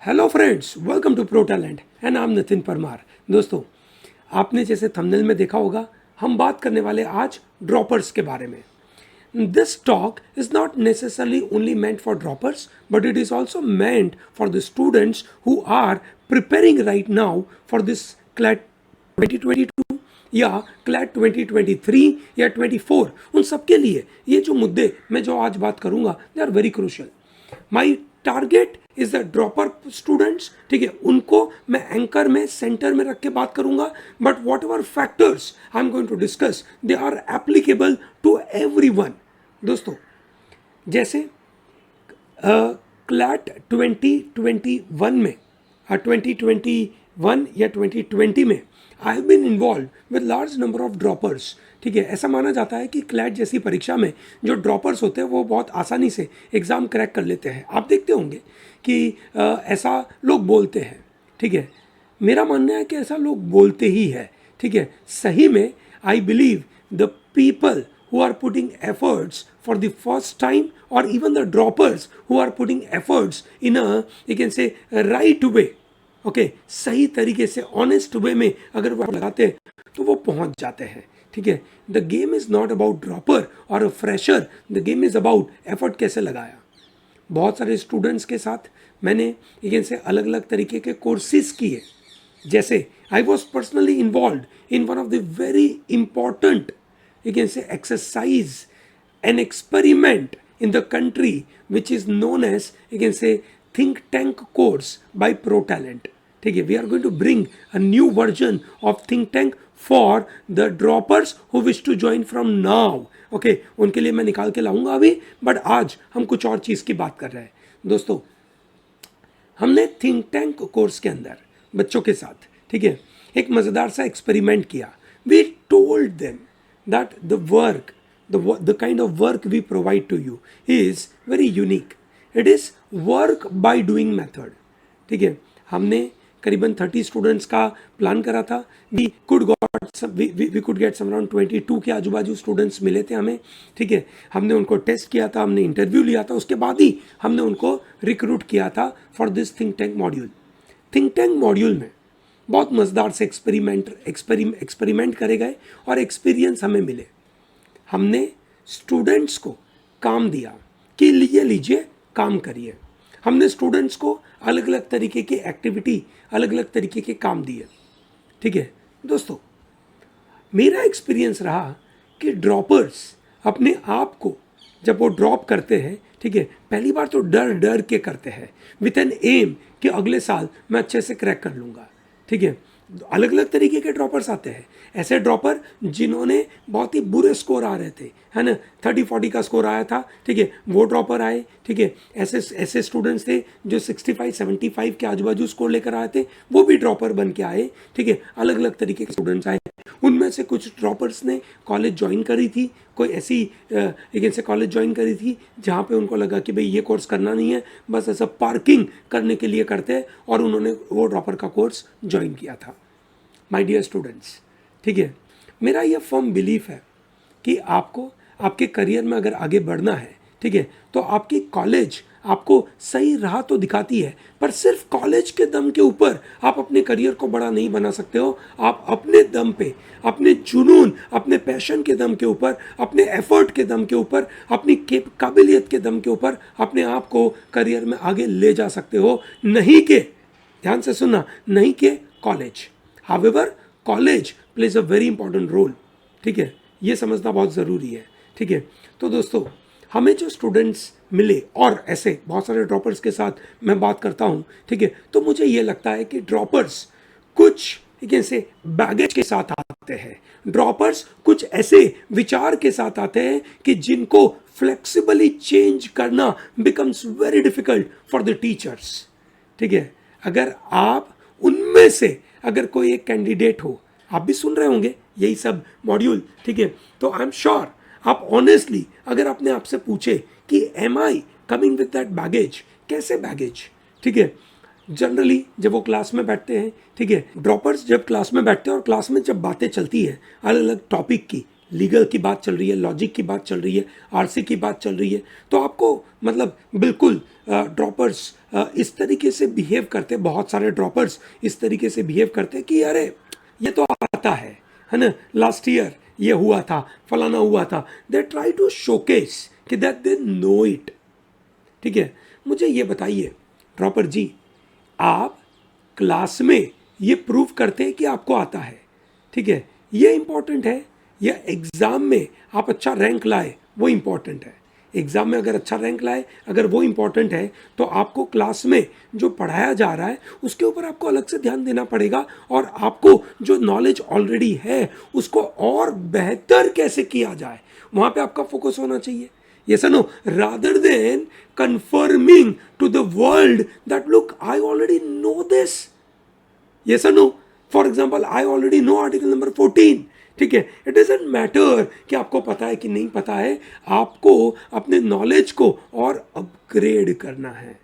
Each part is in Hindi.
Hello friends, welcome to Pro Talent and I am Nitin Parmar. दोस्तों, आपने जैसे थंबनेल में देखा होगा, हम बात करने वाले आज ड्रॉपर्स के बारे में। This talk is not necessarily only meant for droppers, but it is also meant for the students who are preparing right now for this CLAT 2022 या CLAT 2023 या 24। उन सबके लिए ये जो मुद्दे मैं जो आज बात करूंगा, they are very crucial. My target is the dropper students, ठीक है, उनको मैं एंकर में सेंटर में रख के बात करूंगा। But whatever factors I am going to discuss, they are applicable to everyone. दोस्तों, जैसे क्लैट 2021 में 2021 या 2020 में I have been involve with large number of droppers. ठीक है, ऐसा माना जाता है कि क्लैट जैसी परीक्षा में जो ड्रॉपर्स होते हैं वो बहुत आसानी से एग्ज़ाम क्रैक कर लेते हैं। आप देखते होंगे कि ऐसा लोग बोलते हैं। ठीक है, मेरा मानना है कि ऐसा लोग बोलते ही है। ठीक है, सही में I believe the people who are putting efforts for the first time, or even the droppers who are putting efforts in a, you can say, a right way, okay, सही तरीके से honest way में अगर वो लगाते हैं तो वो पहुंच जाते हैं। ठीक है, the game is not about dropper or a fresher, the game is about effort कैसे लगाया। बहुत सारे स्टूडेंट्स के साथ मैंने you can say अलग अलग तरीके के कोर्सेज किए। जैसे I was personally involved in one of the very important, you can say, exercise and experiment in the country which is known as, you can say, think tank course by Pro Talent. ठीक है, we are going to bring a new version of think tank for the droppers who wish to join from now. Okay, उनके लिए मैं निकाल के लाऊंगा अभी, बट आज हम कुछ और चीज़ की बात कर रहे हैं। दोस्तों, हमने थिंक टैंक कोर्स के अंदर बच्चों के साथ, ठीक है, एक मज़ेदार सा एक्सपेरिमेंट किया। We told them that the kind of work we provide to you is very unique. It is work by doing method. ठीक है, हमने करीबन 30 स्टूडेंट्स का प्लान करा था। we could get some around 22 के आजू बाजू स्टूडेंट्स मिले थे हमें। ठीक है, हमने उनको टेस्ट किया था, हमने इंटरव्यू लिया था, उसके बाद ही हमने उनको रिक्रूट किया था for this think tank module. Think tank module में बहुत मज़ेदार से एक्सपेरिमेंट करे गए और एक्सपीरियंस हमें मिले। हमने स्टूडेंट्स को काम दिया कि ये लीजिए, काम करिए। हमने स्टूडेंट्स को अलग अलग तरीके की एक्टिविटी, अलग अलग तरीके के काम दिए। ठीक है दोस्तों, मेरा एक्सपीरियंस रहा कि ड्रॉपर्स अपने आप को जब वो ड्रॉप करते हैं, ठीक है, पहली बार तो डर डर के करते हैं विथ एन एम कि अगले साल मैं अच्छे से क्रैक कर लूँगा। ठीक है, अलग अलग तरीके के ड्रॉपर्स आते हैं। ऐसे ड्रॉपर जिन्होंने बहुत ही बुरे स्कोर आ रहे थे, है ना, 30-40 का स्कोर आया था, ठीक है, वो ड्रॉपर आए। ठीक है, ऐसे स्टूडेंट्स थे जो 65-75 के आजू बाजू स्कोर लेकर आए थे, वो भी ड्रॉपर बन के आए। ठीक है, अलग अलग तरीके के स्टूडेंट्स आए। उनमें से कुछ ड्रॉपर्स ने कॉलेज ज्वाइन करी थी, कोई ऐसी एक से कॉलेज ज्वाइन करी थी जहाँ पे उनको लगा कि भाई ये कोर्स करना नहीं है, बस ऐसा पार्किंग करने के लिए करते हैं, और उन्होंने वो ड्रॉपर का कोर्स ज्वाइन किया था। माय डियर स्टूडेंट्स, ठीक है, मेरा ये फर्म बिलीफ है कि आपको आपके करियर में अगर आगे बढ़ना है, ठीक है, तो आपकी कॉलेज आपको सही राह तो दिखाती है, पर सिर्फ कॉलेज के दम के ऊपर आप अपने करियर को बड़ा नहीं बना सकते हो। आप अपने दम पे, अपने जुनून, अपने पैशन के दम के ऊपर, अपने एफर्ट के दम के ऊपर, अपनी काबिलियत के दम के ऊपर अपने आप को करियर में आगे ले जा सकते हो। नहीं के, ध्यान से सुनना, नहीं के college. However college plays a very important role. ठीक है, ये समझना बहुत ज़रूरी है। ठीक है, तो दोस्तों, हमें जो स्टूडेंट्स मिले और ऐसे बहुत सारे ड्रॉपर्स के साथ मैं बात करता हूँ, ठीक है, तो मुझे ये लगता है कि ड्रॉपर्स कुछ ऐसे बैगेज के साथ आते हैं। ड्रॉपर्स कुछ ऐसे विचार के साथ आते हैं कि जिनको फ्लेक्सिबली चेंज करना becomes very difficult for the teachers. ठीक है, अगर आप उनमें से अगर कोई एक कैंडिडेट हो, आप भी सुन रहे होंगे यही सब मॉड्यूल, ठीक है, तो आई एम श्योर आप ऑनेस्टली अगर अपने आप से पूछे कि am I coming with that baggage, कैसे बैगेज। ठीक है, जनरली जब वो क्लास में बैठते हैं, ठीक है, ड्रॉपर्स जब क्लास में बैठते हैं और क्लास में जब बातें चलती है अलग अलग टॉपिक की, लीगल की बात चल रही है, लॉजिक की बात चल रही है, आरसी की बात चल रही है, तो आपको मतलब बिल्कुल ड्रॉपर्स इस तरीके से बिहेव करते, बहुत सारे ड्रॉपर्स इस तरीके से बिहेव करते कि अरे ये तो आता है ना, लास्ट ईयर ये हुआ था, फलाना हुआ था। दे ट्राई टू शोकेस कि दैट दे नो इट। ठीक है, मुझे ये बताइए ड्रॉपर जी, आप क्लास में ये प्रूव करते हैं कि आपको आता है, ठीक है, ये इंपॉर्टेंट है, या एग्जाम में आप अच्छा रैंक लाए वो इंपॉर्टेंट है? एग्जाम में अगर अच्छा रैंक लाए अगर वो इंपॉर्टेंट है, तो आपको क्लास में जो पढ़ाया जा रहा है उसके ऊपर आपको अलग से ध्यान देना पड़ेगा, और आपको जो नॉलेज ऑलरेडी है उसको और बेहतर कैसे किया जाए वहाँ पे आपका फोकस होना चाहिए। Yes or no? Rather than confirming to the world that look, I already know this. Yes or no? For example, I already know article number 14. ठीक है, इट डजेंट मैटर कि आपको पता है कि नहीं पता है, आपको अपने नॉलेज को और अपग्रेड करना है।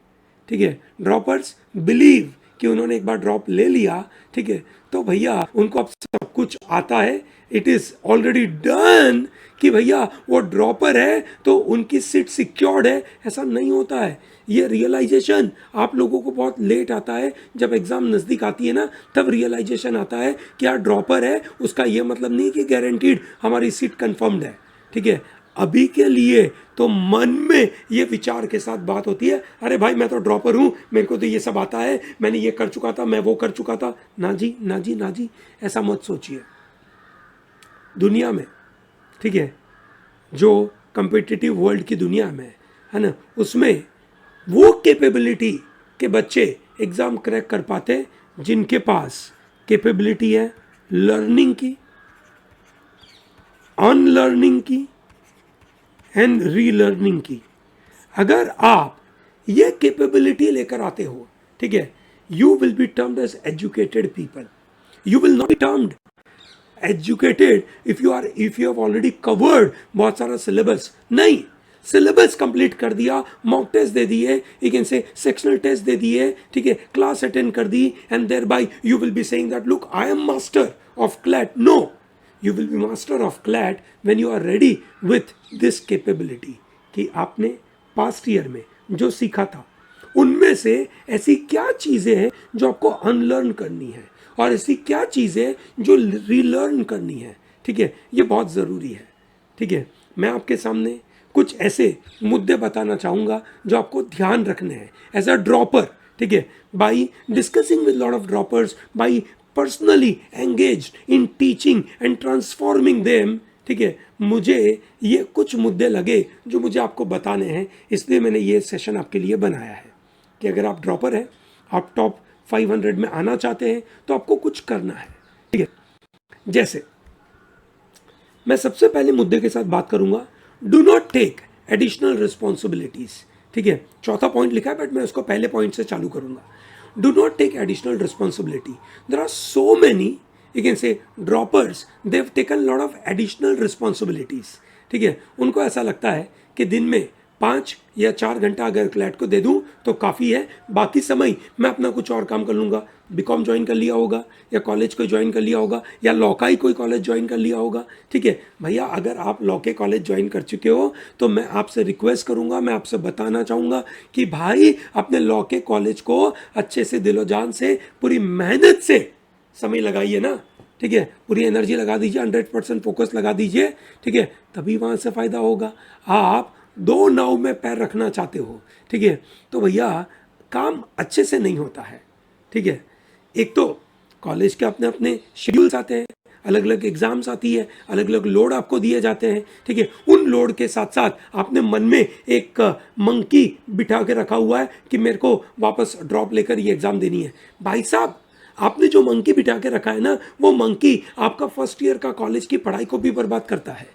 ठीक है, ड्रॉपर्स बिलीव कि उन्होंने एक बार ड्रॉप ले लिया, ठीक है, तो भैया उनको अब सब कुछ आता है, इट इज ऑलरेडी डन, कि भैया वो ड्रॉपर है तो उनकी सीट सिक्योर्ड है। ऐसा नहीं होता है। ये रियलाइजेशन आप लोगों को बहुत लेट आता है, जब एग्जाम नज़दीक आती है ना, तब रियलाइजेशन आता है कि यार ड्रॉपर है उसका ये मतलब नहीं कि गारंटीड हमारी सीट कंफर्म्ड है। ठीक है, अभी के लिए तो मन में ये विचार के साथ बात होती है, अरे भाई मैं तो ड्रॉपर हूँ, मेरे को तो ये सब आता है, मैंने ये कर चुका था, मैं वो कर चुका था। ना जी, ना जी, ना जी, ऐसा मत सोचिए। दुनिया में, ठीक है, जो कंपिटिटिव वर्ल्ड की दुनिया में है ना, उसमें वो कैपेबिलिटी के बच्चे एग्ज़ाम क्रैक कर पाते जिनके पास कैपेबिलिटी है लर्निंग की, अनलर्निंग की एंड रीलर्निंग की। अगर आप ये कैपेबिलिटी लेकर आते हो, ठीक है, you will be termed as educated people. You will not be termed educated if you have already covered बहुत सारा सिलेबस। नहीं, सिलेबस कंप्लीट कर दिया, मॉक टेस्ट दे दिए, you can say sectional test दे दिए, ठीक है, क्लास अटेंड कर दी, and thereby you will be saying that look I am master of CLAT. No, you will be master of CLAT when you are ready with this capability, कि आपने पास्ट ईयर में जो सीखा था उनमें से ऐसी क्या चीज़ें हैं जो आपको अनलर्न करनी है, और ऐसी क्या चीज़ें जो रीलर्न करनी है। ठीक है, ये बहुत ज़रूरी है। ठीक है, मैं आपके सामने कुछ ऐसे मुद्दे बताना चाहूँगा जो आपको ध्यान रखने हैं एज अ ड्रॉपर। ठीक है, by discussing with lot of droppers, by personally engaged in teaching and transforming them. ठीक है, मुझे ये कुछ मुद्दे लगे जो मुझे आपको बताने हैं, इसलिए मैंने ये सेशन आपके लिए बनाया है कि अगर आप ड्रॉपर हैं, आप टॉप 500 में आना चाहते हैं, तो आपको कुछ करना है। ठीक है, जैसे मैं सबसे पहले मुद्दे के साथ बात करूंगा, do not take additional responsibilities. ठीक है, चौथा पॉइंट लिखा है बट मैं उसको पहले पॉइंट से चालू करूंगा। Do not take additional responsibility. There are so many, you can say, droppers, they have taken lot of additional responsibilities. ठीक है, उनको ऐसा लगता है कि दिन में 5 या 4 घंटा अगर क्लैट को दे दूं तो काफ़ी है, बाकी समय मैं अपना कुछ और काम कर लूँगा। बीकॉम ज्वाइन कर लिया होगा, या कॉलेज कोई ज्वाइन कर लिया होगा, या लॉ का ही कोई कॉलेज ज्वाइन कर लिया होगा। ठीक है भैया, अगर आप लॉ के कॉलेज ज्वाइन कर चुके हो तो मैं आपसे रिक्वेस्ट करूँगा, मैं आपसे बताना चाहूँगा कि भाई अपने लॉ के कॉलेज को अच्छे से दिलो जान से पूरी मेहनत से समय लगाइए ना। ठीक है, पूरी एनर्जी लगा दीजिए, 100% फोकस लगा दीजिए। ठीक है, तभी वहाँ से फ़ायदा होगा। आप 2 नाव में पैर रखना चाहते हो, ठीक है, तो भैया काम अच्छे से नहीं होता है। ठीक है, एक तो कॉलेज के अपने अपने शेड्यूल्स आते हैं, अलग अलग एग्जाम्स आती है, अलग अलग लोड आपको दिए जाते हैं। ठीक है, उन लोड के साथ साथ आपने मन में एक मंकी बिठा के रखा हुआ है कि मेरे को वापस ड्रॉप लेकर ये एग्ज़ाम देनी है। भाई साहब, आपने जो मंकी बिठा के रखा है ना, वो मंकी आपका फर्स्ट ईयर का कॉलेज की पढ़ाई को भी बर्बाद करता है।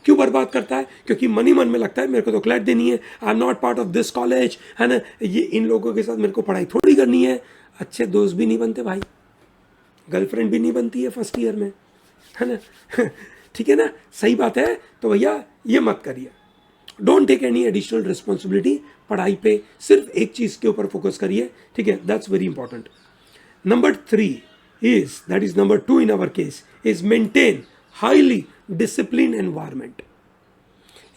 क्यों बर्बाद करता है? क्योंकि मन ही मन में लगता है मेरे को तो क्लैट देनी है, I am not part of this college, है ना, ये इन लोगों के साथ मेरे को पढ़ाई थोड़ी करनी है। अच्छे दोस्त भी नहीं बनते भाई, गर्लफ्रेंड भी नहीं बनती है फर्स्ट ईयर में, है ना। ठीक है ना, सही बात है। तो भैया ये मत करिए, don't take any additional responsibility. पढ़ाई पे सिर्फ एक चीज़ के ऊपर फोकस करिए। ठीक है, that's very important. Number 3 is, that is number 2 in our case, is maintain highly discipline environment.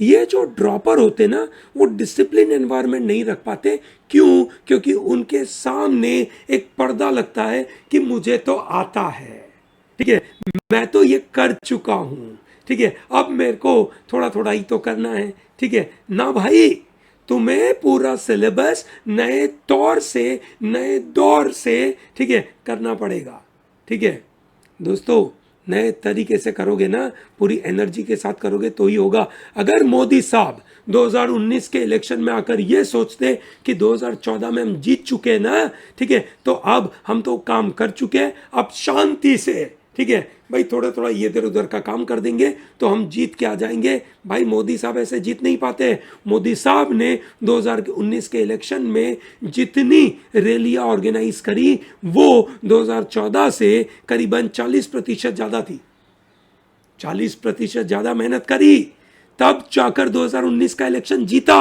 ये जो ड्रॉपर होते ना, वो डिसिप्लिन एनवायरनमेंट नहीं रख पाते। क्यों? क्योंकि उनके सामने एक पर्दा लगता है कि मुझे तो आता है, ठीक है, मैं तो ये कर चुका हूं, ठीक है, अब मेरे को थोड़ा थोड़ा ही तो करना है, ठीक है ना भाई। तुम्हें पूरा सिलेबस नए तौर से, नए दौर से, ठीक है, करना पड़ेगा, ठीक है दोस्तों। नए तरीके से करोगे ना, पूरी एनर्जी के साथ करोगे तो ही होगा। अगर मोदी साहब 2019 के इलेक्शन में आकर ये सोचते कि 2014 में हम जीत चुके हैं ना, ठीक है, तो अब हम तो काम कर चुके हैं, अब शांति से, ठीक है भाई, थोड़ा थोड़ा ये इधर उधर का काम कर देंगे तो हम जीत के आ जाएंगे। भाई मोदी साहब ऐसे जीत नहीं पाते। मोदी साहब ने 2019 के इलेक्शन में जितनी रैलियां ऑर्गेनाइज करी वो 2014 से करीबन 40% ज़्यादा थी। 40% ज़्यादा मेहनत करी, तब जाकर 2019 का इलेक्शन जीता।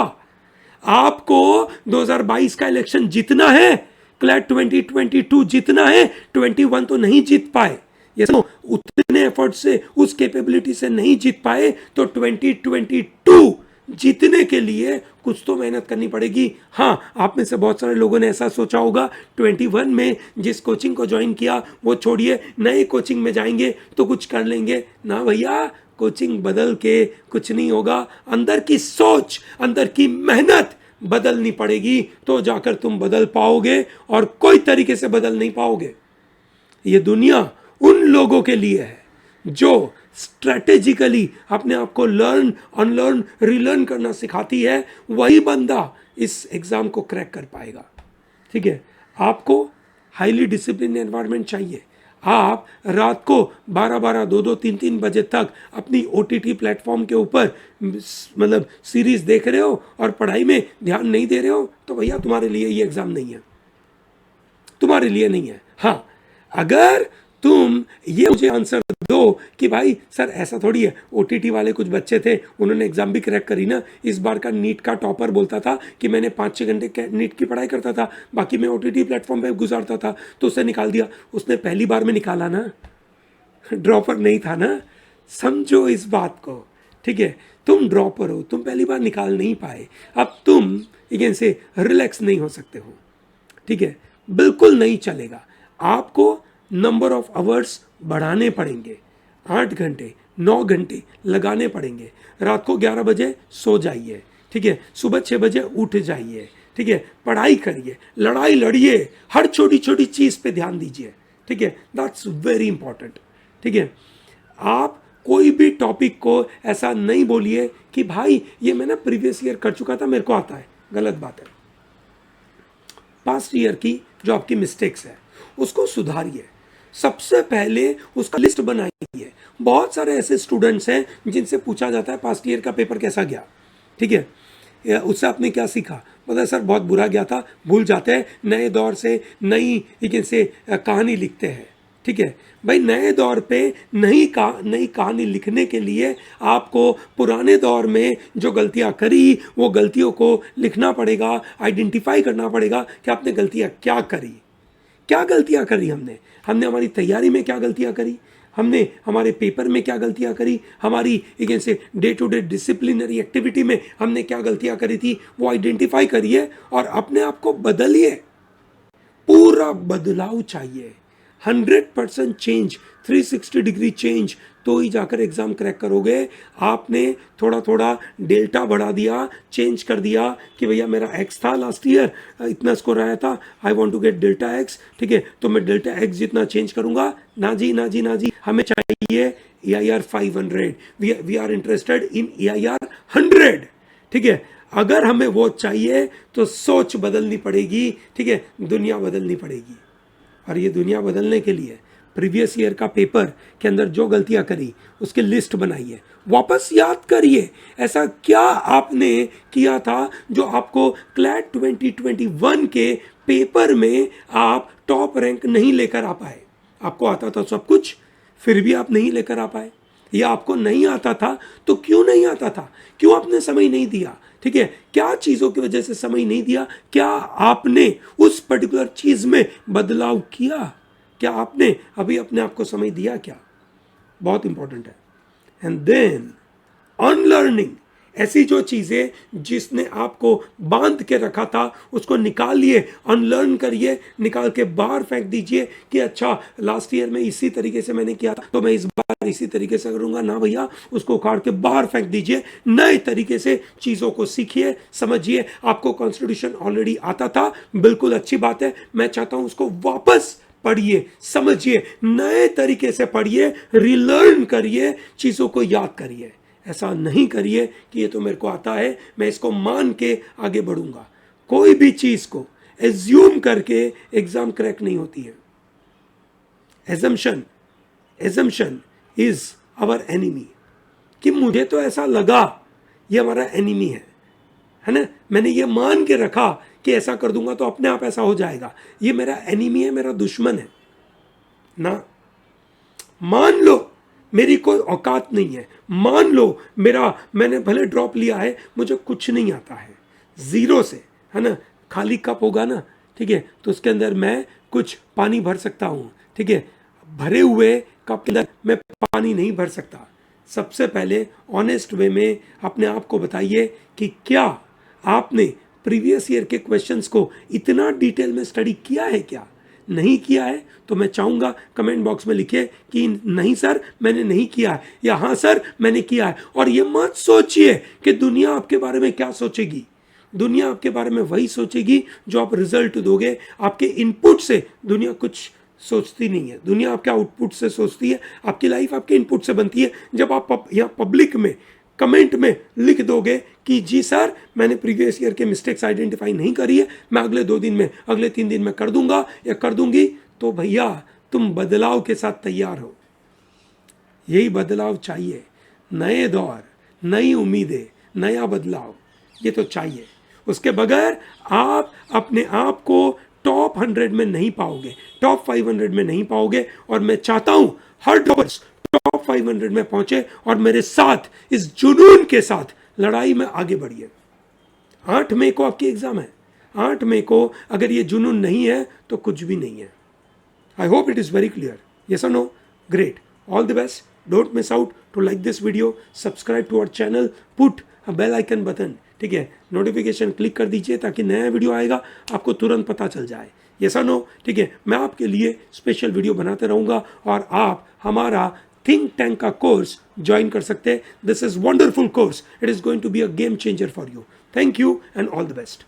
आपको 2022 का इलेक्शन जीतना है, क्लैट 2022 जीतना है, 21 तो नहीं जीत पाए, ये तो उतने एफर्ट से, उस कैपेबिलिटी से नहीं जीत पाए, तो 2022 जीतने के लिए कुछ तो मेहनत करनी पड़ेगी। हाँ, आप में से बहुत सारे लोगों ने ऐसा सोचा होगा 21 में जिस कोचिंग को ज्वाइन किया वो छोड़िए, नए कोचिंग में जाएंगे तो कुछ कर लेंगे। ना भैया, कोचिंग बदल के कुछ नहीं होगा। अंदर की सोच, अंदर की मेहनत बदलनी पड़ेगी, तो जाकर तुम बदल पाओगे, और कोई तरीके से बदल नहीं पाओगे। ये दुनिया उन लोगों के लिए है जो स्ट्रेटेजिकली अपने आप को लर्न, अनलर्न, रिलर्न करना सिखाती है। वही बंदा इस एग्जाम को क्रैक कर पाएगा, ठीक है। आपको हाईली डिसिप्लिन एनवायरनमेंट चाहिए। आप रात को 12-12, 2-2, 3-3 बजे तक अपनी OTT प्लेटफॉर्म के ऊपर मतलब सीरीज देख रहे हो और पढ़ाई में ध्यान नहीं दे रहे हो, तो भैया तुम्हारे लिए ये एग्जाम नहीं है, तुम्हारे लिए नहीं है। हाँ, अगर तुम ये मुझे आंसर दो कि भाई सर ऐसा थोड़ी है, OTT वाले कुछ बच्चे थे, उन्होंने एग्जाम भी क्रैक करी ना। इस बार का नीट का टॉपर बोलता था कि मैंने 5-6 घंटे नीट की पढ़ाई करता था, बाकी मैं OTT प्लेटफॉर्म पे गुजारता था, तो उसे निकाल दिया। उसने पहली बार में निकाला ना, ड्रॉपर नहीं था ना। समझो इस बात को, ठीक है। तुम ड्रॉपर हो, तुम पहली बार निकाल नहीं पाए, अब तुम अगेन से रिलैक्स नहीं हो सकते हो, ठीक है, बिल्कुल नहीं चलेगा। आपको नंबर ऑफ आवर्स बढ़ाने पड़ेंगे, 8 घंटे 9 घंटे लगाने पड़ेंगे। रात को 11 बजे सो जाइए, ठीक है, सुबह 6 बजे उठ जाइए, ठीक है, पढ़ाई करिए, लड़ाई लड़िए, हर छोटी छोटी चीज़ पे ध्यान दीजिए, ठीक है, दैट्स वेरी इंपॉर्टेंट, ठीक है। आप कोई भी टॉपिक को ऐसा नहीं बोलिए कि भाई ये मैं ना प्रीवियस ईयर कर चुका था, मेरे को आता है। गलत बात है। पास्ट ईयर की जो आपकी मिस्टेक्स है उसको सुधारिए। सबसे पहले उसका लिस्ट बनाइए। बहुत सारे ऐसे स्टूडेंट्स हैं जिनसे पूछा जाता है पास्ट ईयर का पेपर कैसा गया, ठीक है, उससे आपने क्या सीखा? बोला सर बहुत बुरा गया था। भूल जाते हैं, नए दौर से नई कहानी लिखते हैं, ठीक है भाई। नए दौर पे नई कहानी लिखने के लिए आपको पुराने दौर में जो गलतियां करी वो गलतियों को लिखना पड़ेगा, आइडेंटिफाई करना पड़ेगा कि आपने गलतियां क्या करी, क्या गलतियां करी हमने हमारी तैयारी में क्या गलतियां करी, हमने हमारे पेपर में क्या गलतियां करी, हमारी day to day disciplinary activity में हमने क्या गलतियां करी थी, वो आइडेंटिफाई करिए और अपने आप को बदलिए। पूरा बदलाव चाहिए, 100% चेंज, 360 डिग्री चेंज, तो ही जाकर एग्जाम क्रैक करोगे। आपने थोड़ा थोड़ा डेल्टा बढ़ा दिया, चेंज कर दिया कि भैया मेरा एक्स था लास्ट ईयर, इतना स्कोर आया था, I want to get delta x, ठीक है, तो मैं डेल्टा एक्स जितना चेंज करूंगा। ना जी ना जी ना जी, हमें चाहिए EIR 500, we are interested in EIR 100, ठीक है। अगर हमें वो चाहिए तो सोच बदलनी पड़ेगी, ठीक है, दुनिया बदलनी पड़ेगी। और ये दुनिया बदलने के लिए प्रीवियस ईयर का पेपर के अंदर जो गलतियां करी उसकी लिस्ट बनाइए, वापस याद करिए ऐसा क्या आपने किया था जो आपको क्लैट 2021 के पेपर में आप टॉप रैंक नहीं लेकर आ पाए। आपको आता था सब कुछ, फिर भी आप नहीं लेकर आ पाए, या आपको नहीं आता था तो क्यों नहीं आता था, क्यों आपने समय नहीं दिया, ठीक है, क्या चीज़ों की वजह से समय नहीं दिया, क्या आपने उस पर्टिकुलर चीज़ में बदलाव किया, क्या आपने अभी अपने आप को समय दिया, क्या? बहुत इंपॉर्टेंट है। एंड देन अनलर्निंग, ऐसी जो चीज़ें जिसने आपको बांध के रखा था उसको निकालिए, अनलर्न करिए, निकाल के बाहर फेंक दीजिए कि अच्छा लास्ट ईयर में इसी तरीके से मैंने किया था तो मैं इस बार इसी तरीके से करूंगा ना भैया, उसको उखाड़ के बाहर फेंक दीजिए। नए तरीके से चीज़ों को सीखिए, समझिए। आपको कॉन्स्टिट्यूशन ऑलरेडी आता था, बिल्कुल अच्छी बात है, मैं चाहता हूं उसको वापस पढ़िए, समझिए, नए तरीके से पढ़िए, रिलर्न करिए, चीज़ों को याद करिए। ऐसा नहीं करिए कि ये तो मेरे को आता है, मैं इसको मान के आगे बढ़ूंगा। कोई भी चीज़ को एज्यूम करके एग्जाम क्रैक नहीं होती है। एजम्पशन इज आवर एनिमी, कि मुझे तो ऐसा लगा, ये हमारा एनिमी है ना, मैंने ये मान के रखा कि ऐसा कर दूंगा तो अपने आप ऐसा हो जाएगा, ये मेरा एनिमी है, मेरा दुश्मन है ना। मान लो मेरी कोई औकात नहीं है, मान लो मैंने भले ड्रॉप लिया है, मुझे कुछ नहीं आता है, जीरो से, है ना, खाली कप होगा ना, ठीक है, तो उसके अंदर मैं कुछ पानी भर सकता हूँ, ठीक है, भरे हुए कप के अंदर मैं पानी नहीं भर सकता। सबसे पहले ऑनेस्ट वे में अपने आप को बताइए कि क्या आपने प्रीवियस ईयर के क्वेश्चंस को इतना डिटेल में स्टडी किया है। क्या नहीं किया है तो मैं चाहूँगा कमेंट बॉक्स में लिखिए कि नहीं सर मैंने नहीं किया है, या हाँ सर मैंने किया है। और ये मत सोचिए कि दुनिया आपके बारे में क्या सोचेगी, दुनिया आपके बारे में वही सोचेगी जो आप रिजल्ट दोगे। आपके इनपुट से दुनिया कुछ सोचती नहीं है, दुनिया आपके आउटपुट से सोचती है। आपकी लाइफ आपके इनपुट से बनती है। जब आप यहाँ पब्लिक में कमेंट में लिख दोगे कि जी सर मैंने प्रीवियस ईयर के मिस्टेक्स आइडेंटिफाई नहीं करी है, मैं अगले 2 दिन में, अगले 3 दिन में कर दूंगा या कर दूंगी, तो भैया तुम बदलाव के साथ तैयार हो। यही बदलाव चाहिए, नए दौर, नई उम्मीदें, नया बदलाव, ये तो चाहिए। उसके बगैर आप अपने आप को टॉप 100 में नहीं पाओगे, टॉप 500 में नहीं पाओगे। और मैं चाहता हूं हर टॉपर्स टॉप 500 में पहुंचे और मेरे साथ इस जुनून के साथ लड़ाई में आगे बढ़िए। 8 मई को आपकी एग्जाम है, 8 मई को अगर ये जुनून नहीं है तो कुछ भी नहीं है। I hope it is very clear. Yes और no? Great, all the best. Don't miss out to like this video, subscribe to our channel, put a bell icon button, ठीक है, नोटिफिकेशन क्लिक कर दीजिए ताकि नया वीडियो आएगा आपको तुरंत पता चल जाए। यस और नो? ठीक है, मैं आपके लिए स्पेशल वीडियो बनाते रहूँगा और आप हमारा थिंक टैंक का कोर्स ज्वाइन कर सकते हैं। This is wonderful course, it is going to be a game changer for you. Thank you and all the best.